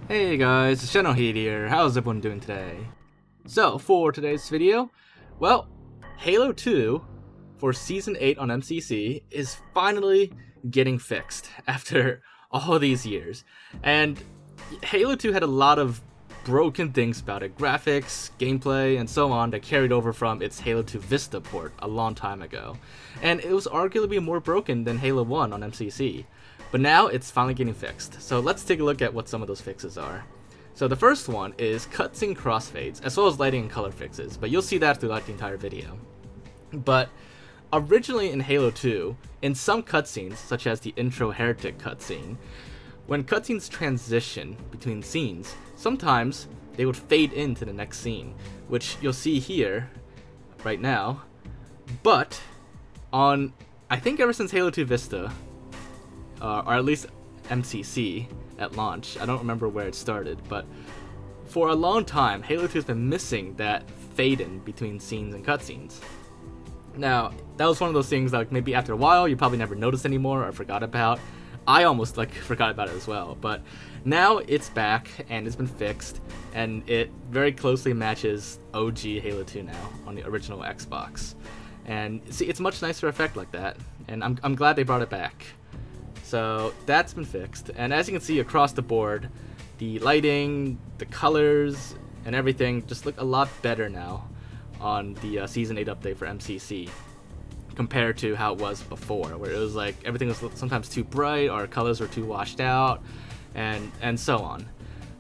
Hey guys, it's Generalkidd here. How's everyone doing today? So, for today's video, well, Halo 2 for Season 8 on MCC is finally getting fixed after all these years. And Halo 2 had a lot of broken things about it, graphics, gameplay, and so on, that carried over from its Halo 2 Vista port a long time ago. And it was arguably more broken than Halo 1 on MCC. But now it's finally getting fixed. So let's take a look at what some of those fixes are. So the first one is cutscene crossfades, as well as lighting and color fixes, but you'll see that throughout the entire video. But originally in Halo 2, in some cutscenes, such as the intro heretic cutscene, when cutscenes transition between scenes, sometimes they would fade into the next scene, which you'll see here, right now. But on, I think ever since Halo 2 Vista, or at least MCC at launch, I don't remember where it started, but for a long time, Halo 2 has been missing that fade-in between scenes and cutscenes. Now, that was one of those things that like, maybe after a while you probably never noticed anymore or forgot about. I almost forgot about it as well, but now it's back and it's been fixed, and it very closely matches OG Halo 2 now on the original Xbox. And see, it's a much nicer effect like that, and I'm glad they brought it back. So that's been fixed, and as you can see across the board, the lighting, the colors, and everything just look a lot better now on the Season 8 update for MCC compared to how it was before, where it was like everything was sometimes too bright or colors were too washed out, and so on.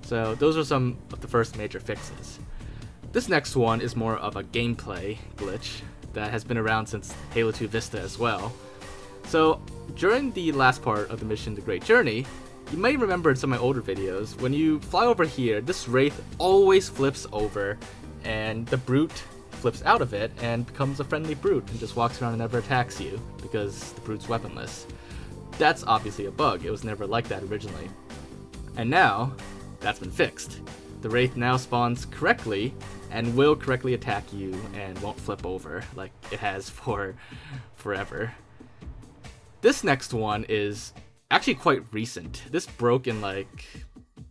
So those are some of the first major fixes. This next one is more of a gameplay glitch that has been around since Halo 2 Vista as well. So during the last part of the mission, The Great Journey, you may remember in some of my older videos, when you fly over here, this Wraith always flips over, and the Brute flips out of it and becomes a friendly Brute and just walks around and never attacks you, because the Brute's weaponless. That's obviously a bug, it was never like that originally. And now, that's been fixed. The Wraith now spawns correctly, and will correctly attack you, and won't flip over like it has for forever. This next one is actually quite recent. This broke in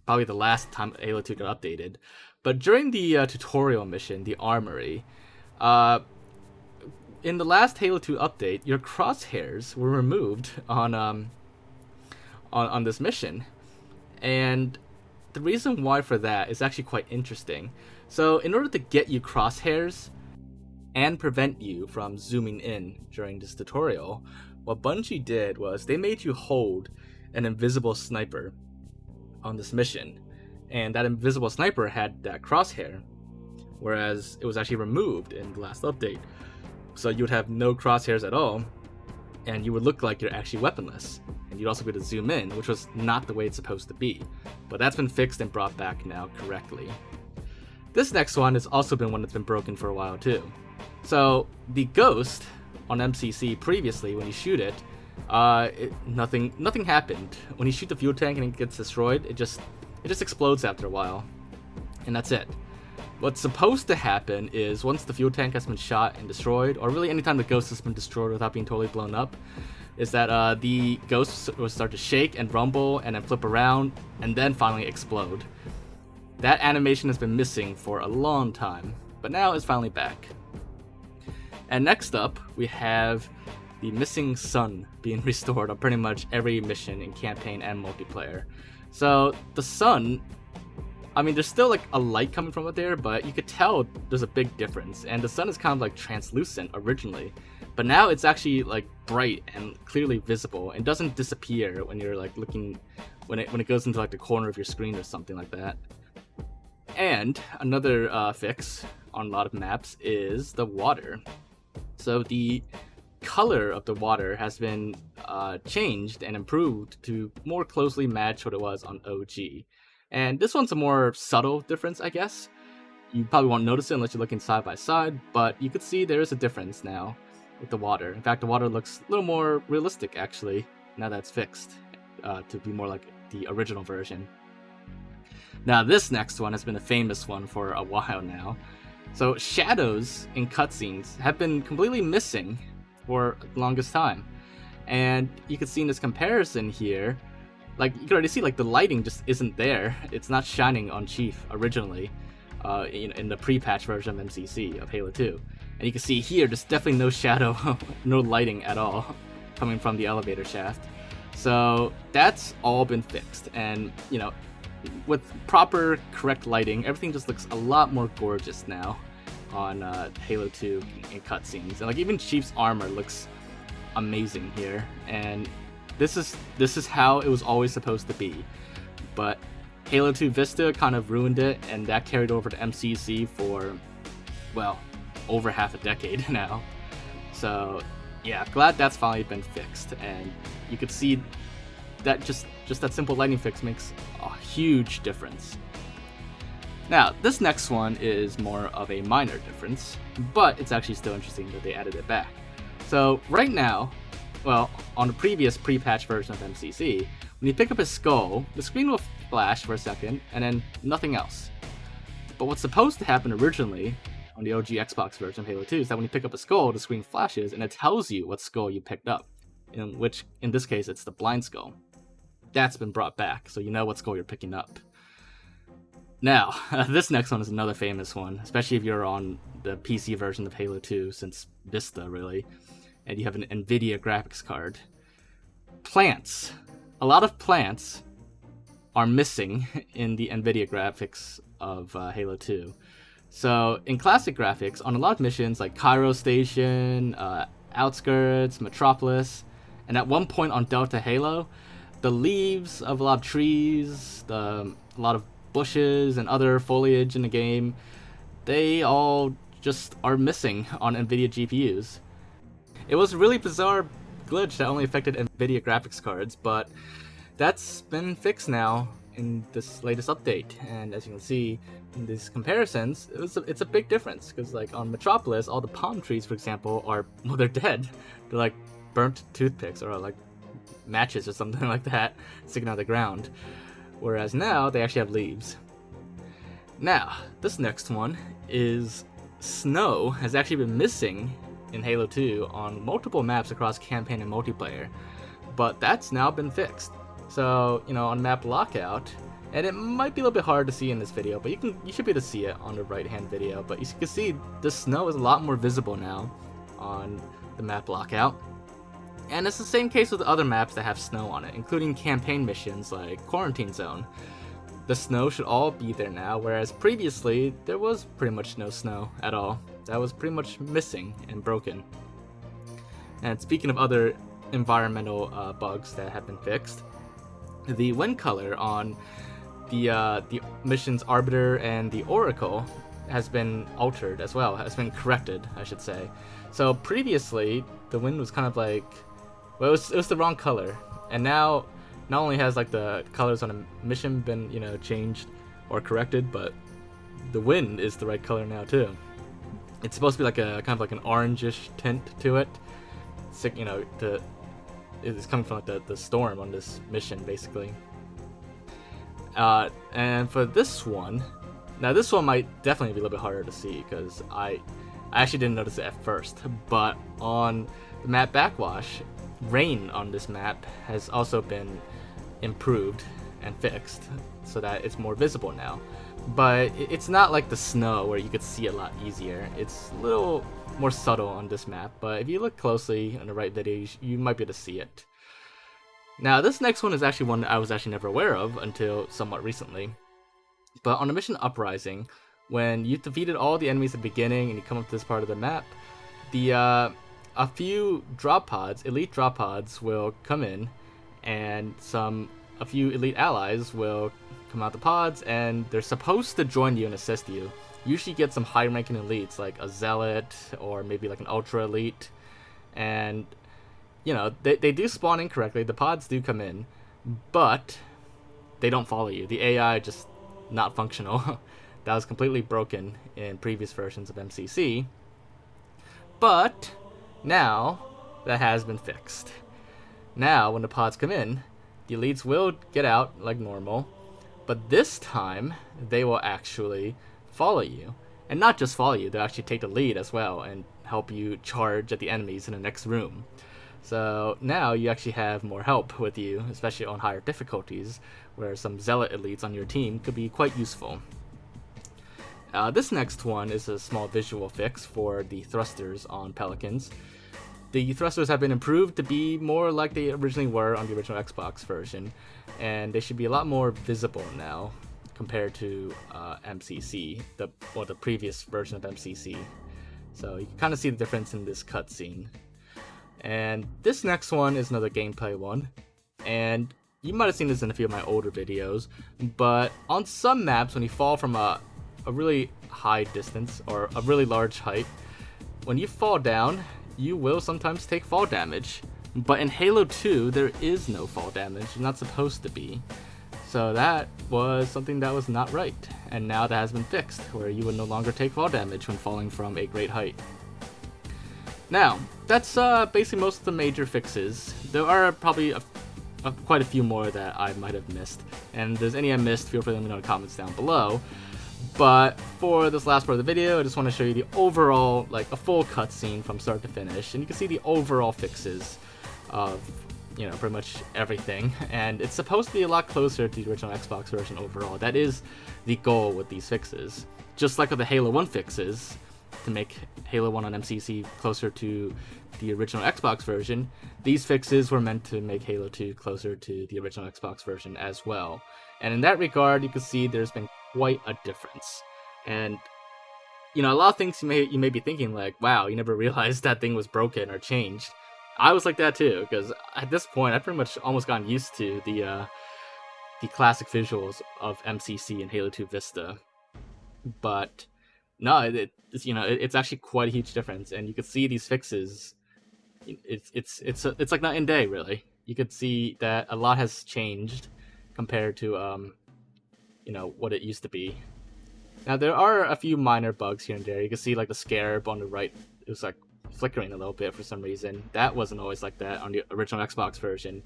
probably the last time Halo 2 got updated. But during the tutorial mission, the Armory, in the last Halo 2 update, your crosshairs were removed on this mission. And the reason why for that is actually quite interesting. So in order to get you crosshairs and prevent you from zooming in during this tutorial, what Bungie did was they made you hold an invisible sniper on this mission, and that invisible sniper had that crosshair, whereas it was actually removed in the last update. So you would have no crosshairs at all, and you would look like you're actually weaponless, and you'd also be able to zoom in, which was not the way it's supposed to be. But that's been fixed and brought back now correctly. This next one has also been one that's been broken for a while too. So the Ghost on MCC previously, when you shoot it, nothing happened. When you shoot the fuel tank and it gets destroyed, it just explodes after a while, and that's it. What's supposed to happen is once the fuel tank has been shot and destroyed, or really anytime the Ghost has been destroyed without being totally blown up, is that the Ghost will start to shake and rumble and then flip around and then finally explode. That animation has been missing for a long time, but now it's finally back. And next up, we have the missing sun being restored on pretty much every mission in campaign and multiplayer. So the sun, I mean, there's still a light coming from it there, but you could tell there's a big difference. And the sun is kind of translucent originally, but now it's actually bright and clearly visible and doesn't disappear when you're looking, when it goes into the corner of your screen or something like that. And another fix on a lot of maps is the water. So the color of the water has been changed and improved to more closely match what it was on OG. And this one's a more subtle difference, I guess. You probably won't notice it unless you're looking side by side, but you could see there is a difference now with the water. In fact, the water looks a little more realistic, actually, now that it's fixed, to be more like the original version. Now, this next one has been a famous one for a while now. So shadows in cutscenes have been completely missing for the longest time. And you can see in this comparison here, like you can already see, like the lighting just isn't there. It's not shining on Chief originally, in the pre-patch version of MCC of Halo 2. And you can see here, there's definitely no shadow, no lighting at all coming from the elevator shaft. So that's all been fixed, and you know, with proper, correct lighting, everything just looks a lot more gorgeous now on Halo 2 in cutscenes. And like even Chief's armor looks amazing here, and this is how it was always supposed to be. But Halo 2 Vista kind of ruined it, and that carried over to MCC for, well, over half a decade now. So yeah, glad that's finally been fixed, and you could see that just that simple lighting fix makes a huge difference. Now, this next one is more of a minor difference, but it's actually still interesting that they added it back. So right now, well, on the previous pre-patch version of MCC, when you pick up his skull, the screen will flash for a second, and then nothing else. But what's supposed to happen originally on the OG Xbox version of Halo 2 is that when you pick up a skull, the screen flashes and it tells you what skull you picked up, in which, in this case, it's the blind skull. That's been brought back, so you know what skull you're picking up. Now, this next one is another famous one, especially if you're on the PC version of Halo 2, since Vista, really, and you have an nVidia graphics card. Plants. A lot of plants are missing in the nVidia graphics of Halo 2. So, in classic graphics, on a lot of missions like Cairo Station, Outskirts, Metropolis, and at one point on Delta Halo, the leaves of a lot of trees, a lot of bushes and other foliage in the game, they all just are missing on NVIDIA GPUs. It was a really bizarre glitch that only affected NVIDIA graphics cards, but that's been fixed now in this latest update. And as you can see in these comparisons, it's a big difference, because like on Metropolis, all the palm trees, for example, are, well, they're dead. They're like burnt toothpicks or like matches or something like that sticking out of the ground. Whereas now, they actually have leaves. Now, this next one is snow has actually been missing in Halo 2 on multiple maps across campaign and multiplayer, but that's now been fixed. So, you know, on map Lockout, and it might be a little bit hard to see in this video, but you should be able to see it on the right-hand video, but you can see the snow is a lot more visible now on the map Lockout. And it's the same case with other maps that have snow on it, including campaign missions like Quarantine Zone. The snow should all be there now, whereas previously there was pretty much no snow at all. That was pretty much missing and broken. And speaking of other environmental bugs that have been fixed, the wind color on the missions Arbiter and the Oracle has been altered as well, has been corrected, I should say. So previously, the wind was kind of like, well, it was the wrong color, and now not only has like the colors on a mission been, you know, changed or corrected, but the wind is the right color now too. It's supposed to be like a kind of like an orangish tint to it. It's, you know, it's coming from like the storm on this mission basically. And for this one, now this one might definitely be a little bit harder to see because I actually didn't notice it at first, but on the map Backwash, rain on this map has also been improved and fixed so that it's more visible now. But it's not like the snow where you could see a lot easier. It's a little more subtle on this map, but if you look closely on the right video, you might be able to see it. Now, this next one is actually one that I was actually never aware of until somewhat recently. But on the mission Uprising, when you defeated all the enemies at the beginning and you come up to this part of the map, a few drop pods, elite drop pods, will come in, and a few elite allies will come out the pods, and they're supposed to join you and assist you. Usually get some high-ranking elites, like a zealot, or maybe like an ultra elite, and you know, they do spawn in correctly, the pods do come in, but they don't follow you. The AI just not functional. That was completely broken in previous versions of MCC, but now that has been fixed. Now, when the pods come in, the elites will get out like normal, but this time they will actually follow you. And not just follow you, they'll actually take the lead as well and help you charge at the enemies in the next room. So now you actually have more help with you, especially on higher difficulties, where some Zealot elites on your team could be quite useful. This next one is a small visual fix for the thrusters on Pelicans. The thrusters have been improved to be more like they originally were on the original Xbox version, and they should be a lot more visible now compared to MCC, the previous version of MCC. So you can kind of see the difference in this cutscene. And this next one is another gameplay one, and you might have seen this in a few of my older videos, but on some maps when you fall from a really high distance or a really large height, when you fall down, you will sometimes take fall damage. But in Halo 2, there is no fall damage, not supposed to be. So that was something that was not right, and now that has been fixed, where you would no longer take fall damage when falling from a great height. Now, that's basically most of the major fixes. There are probably quite a few more that I might have missed, and if there's any I missed, feel free to let me know in the comments down below. But for this last part of the video, I just want to show you the overall, like a full cutscene from start to finish, and you can see the overall fixes of, you know, pretty much everything, and it's supposed to be a lot closer to the original Xbox version overall. That is the goal with these fixes. Just like with the Halo 1 fixes, to make Halo 1 on MCC closer to the original Xbox version, these fixes were meant to make Halo 2 closer to the original Xbox version as well. And in that regard, you can see there's been quite a difference. And, you know, a lot of things you may be thinking like, wow, you never realized that thing was broken or changed. I was like that too, because at this point, I've pretty much almost gotten used to the classic visuals of MCC and Halo 2 Vista. But no, it's actually quite a huge difference, and you can see these fixes. It's like night and day, really. You could see that a lot has changed compared to you know, what it used to be. Now there are a few minor bugs here and there. You can see like the scarab on the right, it was like flickering a little bit for some reason. That wasn't always like that on the original Xbox version.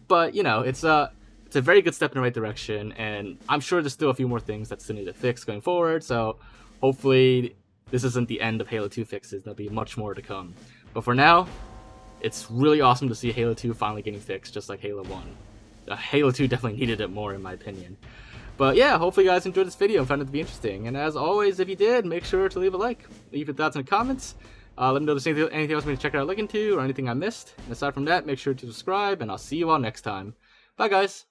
But you know, it's a very good step in the right direction, and I'm sure there's still a few more things that still need to fix going forward. So hopefully this isn't the end of Halo 2 fixes. There'll be much more to come. But for now, it's really awesome to see Halo 2 finally getting fixed, just like Halo 1. Halo 2 definitely needed it more, in my opinion. But yeah, hopefully you guys enjoyed this video and found it to be interesting. And as always, if you did, make sure to leave a like. Leave your thoughts in the comments. Let me know if there's anything else you want to check out or look into, or anything I missed. And aside from that, make sure to subscribe, and I'll see you all next time. Bye, guys!